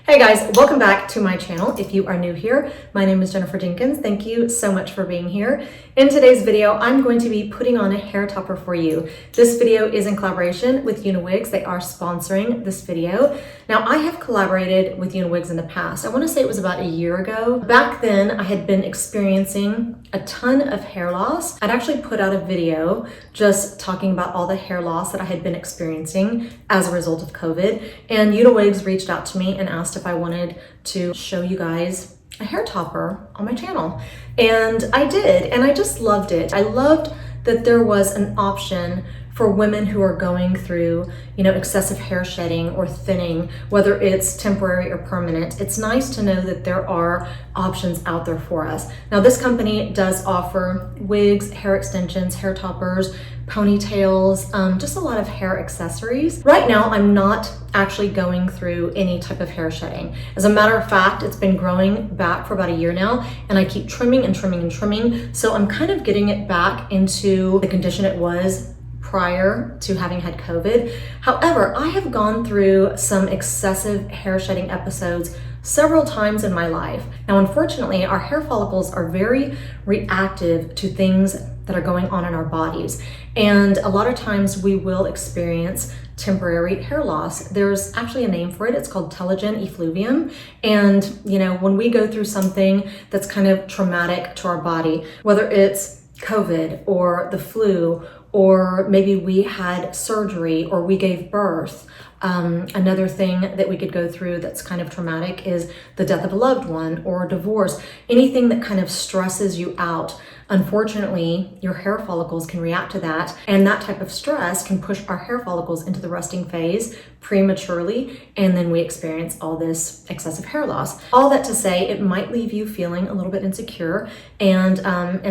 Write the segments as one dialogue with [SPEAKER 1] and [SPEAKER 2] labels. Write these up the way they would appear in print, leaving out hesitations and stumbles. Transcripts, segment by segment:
[SPEAKER 1] Hey guys, welcome back to my channel. If you are new here, my name is Jenifer Jenkins. Thank you so much for being here. In today's video, I'm going to be putting on a hair topper for you. This video is in collaboration with UniWigs. They are sponsoring this video. Now, I have collaborated with UniWigs in the past. I want to say it was about a year ago. Back then, I had been experiencing a ton of hair loss. I'd actually put out a video just talking about all the hair loss that I had been experiencing as a result of COVID. And UniWigs reached out to me and asked if I wanted to show you guys a hair topper on my channel. And I did, and I just loved it. I loved that there was an option for women who are going through, excessive hair shedding or thinning, whether it's temporary or permanent. It's nice to know that there are options out there for us. Now, this company does offer wigs, hair extensions, hair toppers, ponytails, just a lot of hair accessories. Right now, I'm not actually going through any type of hair shedding. As a matter of fact, it's been growing back for about a year now, and I keep trimming and trimming and trimming. So I'm kind of getting it back into the condition it was prior to having had COVID. However, I have gone through some excessive hair shedding episodes several times in my life. Now, unfortunately, our hair follicles are very reactive to things that are going on in our bodies. And a lot of times we will experience temporary hair loss. There's actually a name for it. It's called telogen effluvium. And, when we go through something that's kind of traumatic to our body, whether it's COVID or the flu, or maybe we had surgery or we gave birth. Another thing that we could go through that's kind of traumatic is the death of a loved one or divorce. Anything that kind of stresses you out. Unfortunately, your hair follicles can react to that, and that type of stress can push our hair follicles into the resting phase prematurely, and then we experience all this excessive hair loss. All that to say, it might leave you feeling a little bit insecure, and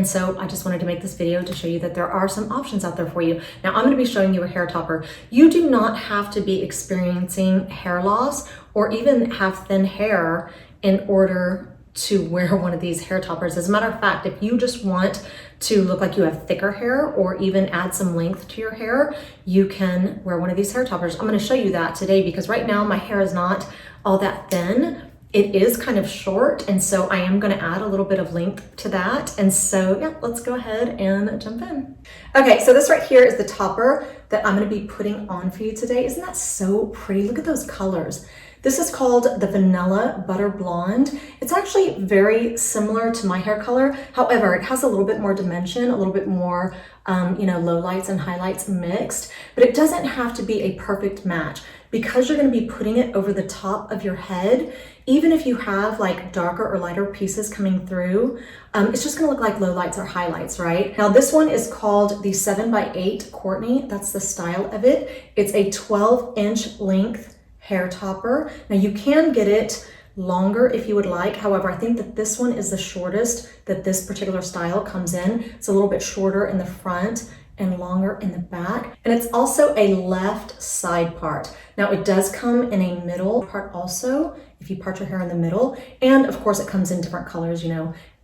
[SPEAKER 1] so I just wanted to make this video to show you that there are some options out there for you. Now, I'm going to be showing you a hair topper. You do not have to be experiencing hair loss or even have thin hair in order to wear one of these hair toppers. As a matter of fact, if you just want to look like you have thicker hair or even add some length to your hair, you can wear one of these hair toppers. I'm going to show you that today because right now my hair is not all that thin. It is kind of short, and so I am going to add a little bit of length to that. And so yeah, let's go ahead and jump in. Okay, so this right here is the topper that I'm going to be putting on for you today. Isn't that so pretty? Look at those colors. This is called the Vanilla Butter Blonde. It's actually very similar to my hair color. However, it has a little bit more dimension, a little bit more, low lights and highlights mixed, but it doesn't have to be a perfect match because you're going to be putting it over the top of your head. Even if you have like darker or lighter pieces coming through, it's just going to look like low lights or highlights, right? Now, this one is called the 7x8 Courtney. That's the style of it. It's a 12-inch length hair topper. Now, you can get it longer if you would like. However, I think that this one is the shortest that this particular style comes in. It's a little bit shorter in the front and longer in the back. And it's also a left side part. Now, it does come in a middle part also, if you part your hair in the middle. And of course, it comes in different colors,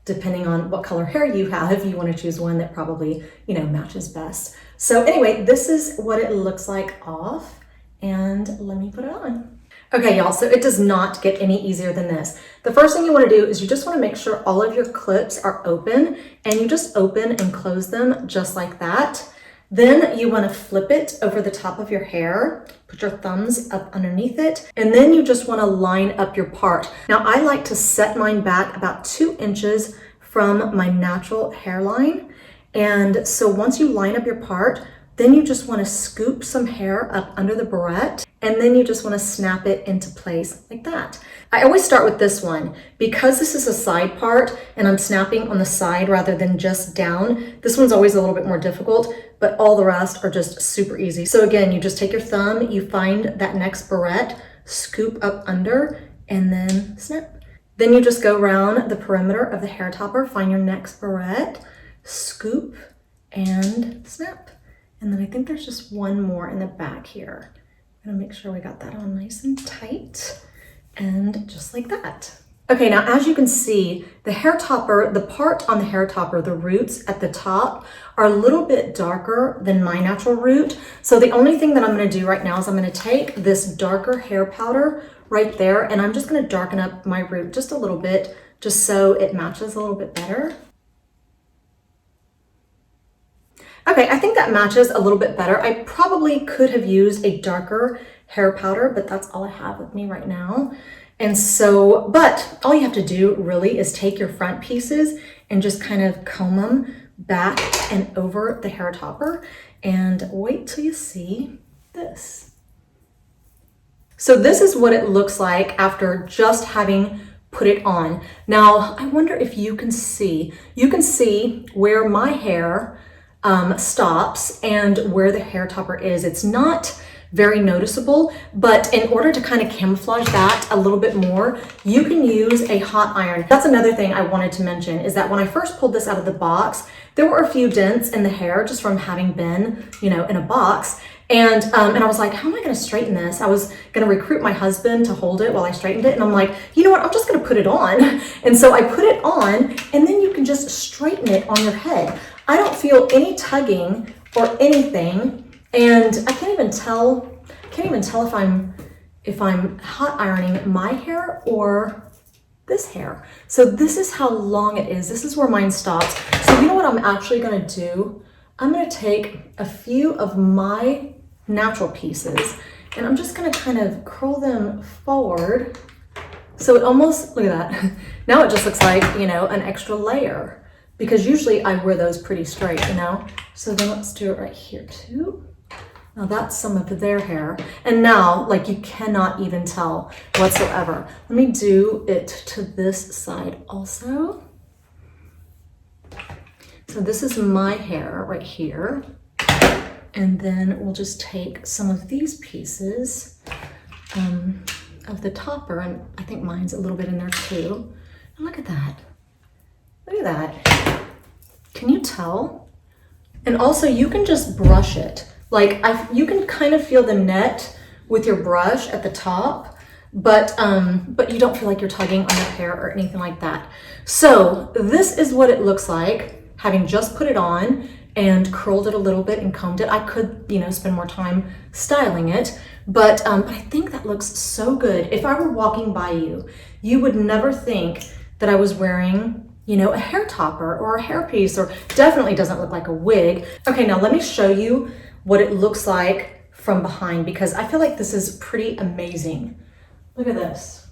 [SPEAKER 1] depending on what color hair you have. You want to choose one that probably, matches best. So anyway, this is what it looks like off. And let me put it on. Okay, y'all, so it does not get any easier than this. The first thing you want to do is you just want to make sure all of your clips are open, and you just open and close them just like that. Then you want to flip it over the top of your hair, put your thumbs up underneath it, and then you just want to line up your part. Now, I like to set mine back about 2 inches from my natural hairline. And so once you line up your part, then you just want to scoop some hair up under the barrette, and then you just want to snap it into place like that. I always start with this one because this is a side part and I'm snapping on the side rather than just down. This one's always a little bit more difficult, but all the rest are just super easy. So again, you just take your thumb, you find that next barrette, scoop up under, and then snap. Then you just go around the perimeter of the hair topper, find your next barrette, scoop, and snap. And then I think there's just one more in the back here. I'm gonna make sure we got that on nice and tight, and just like that. Okay, now as you can see, the hair topper, the part on the hair topper, the roots at the top are a little bit darker than my natural root. So the only thing that I'm gonna do right now is I'm gonna take this darker hair powder right there, and I'm just gonna darken up my root just a little bit, just so it matches a little bit better. Okay, I think that matches a little bit better. I probably could have used a darker hair powder, but that's all I have with me right now. And so, but all you have to do really is take your front pieces and just kind of comb them back and over the hair topper, and wait till you see this. So this is what it looks like after just having put it on. Now, I wonder if you can see where my hair stops and where the hair topper is. It's not very noticeable, but in order to kind of camouflage that a little bit more, you can use a hot iron. That's another thing I wanted to mention, is that when I first pulled this out of the box, there were a few dents in the hair just from having been, you know, in a box. And I was like, how am I gonna straighten this? I was gonna recruit my husband to hold it while I straightened it. And I'm like, you know what, I'm just gonna put it on. And so I put it on, and then you can just straighten it on your head. I don't feel any tugging or anything. And I can't even tell if I'm hot ironing my hair or this hair. So this is how long it is. This is where mine stops. So you know what I'm actually gonna do? I'm gonna take a few of my natural pieces, and I'm just gonna kind of curl them forward. So it almost, look at that. Now it just looks like, you know, an extra layer, because usually I wear those pretty straight, you know? So then let's do it right here too. Now that's some of their hair. And now, like, you cannot even tell whatsoever. Let me do it to this side also. So this is my hair right here. And then we'll just take some of these pieces of the topper, and I think mine's a little bit in there too. And look at that. Look at that. Can you tell? And also you can just brush it. Like, you can kind of feel the net with your brush at the top, but you don't feel like you're tugging on your hair or anything like that. So this is what it looks like, having just put it on and curled it a little bit and combed it. I could, you know, spend more time styling it, but I think that looks so good. If I were walking by you, you would never think that I was wearing, you know, a hair topper or a hairpiece, or definitely doesn't look like a wig. Okay, now let me show you what it looks like from behind, because I feel like this is pretty amazing. Look at this.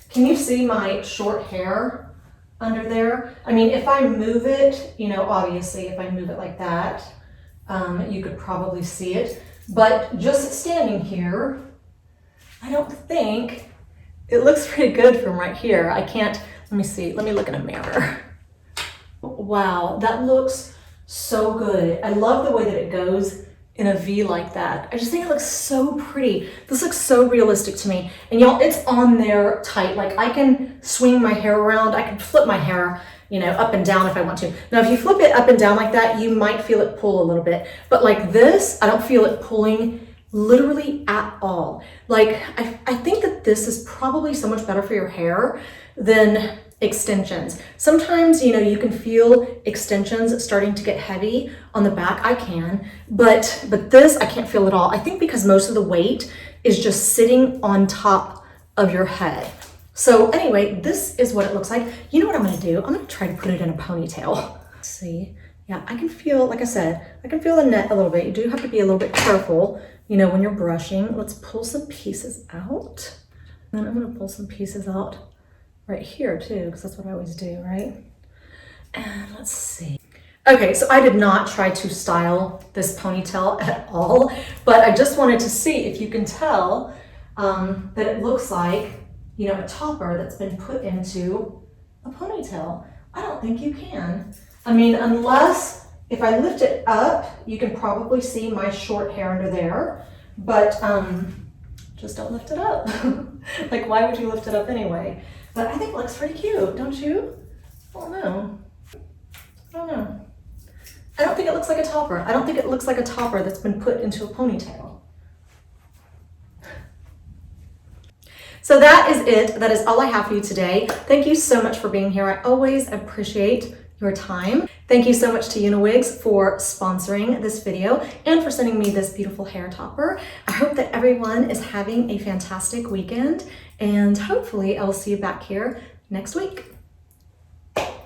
[SPEAKER 1] Can you see my short hair under there? I mean, if I move it, you know, obviously if I move it like that, you could probably see it, but just standing here, I don't think it looks pretty good from right here. I can't, let me see, let me look in a mirror. Wow, that looks so good. I love the way that it goes in a V like that. I just think it looks so pretty. This looks so realistic to me. And y'all, it's on there tight. Like, I can swing my hair around. I can flip my hair, you know, up and down if I want to. Now, if you flip it up and down like that, you might feel it pull a little bit. But like this, I don't feel it pulling literally at all. Like, I think that this is probably so much better for your hair than extensions. Sometimes, you know, you can feel extensions starting to get heavy on the back. I can, but this I can't feel at all. I think because most of the weight is just sitting on top of your head. So anyway, this is what it looks like. You know what I'm gonna do? I'm gonna try to put it in a ponytail. Let's see. Yeah, I can feel, like I said, I can feel the net a little bit. You do have to be a little bit careful, you know, when you're brushing. Let's pull some pieces out. And then I'm gonna pull some pieces out right here too, because that's what I always do, right? And let's see. Okay, so I did not try to style this ponytail at all, but I just wanted to see if you can tell that it looks like, you know, a topper that's been put into a ponytail. I don't think you can. I mean, unless, if I lift it up, you can probably see my short hair under there, but just don't lift it up. Like, why would you lift it up anyway? But I think it looks pretty cute, don't you? I don't know. I don't know. I don't think it looks like a topper. I don't think it looks like a topper that's been put into a ponytail. So that is it. That is all I have for you today. Thank you so much for being here. I always appreciate your time. Thank you so much to UniWigs for sponsoring this video and for sending me this beautiful hair topper. I hope that everyone is having a fantastic weekend, and hopefully I'll see you back here next week.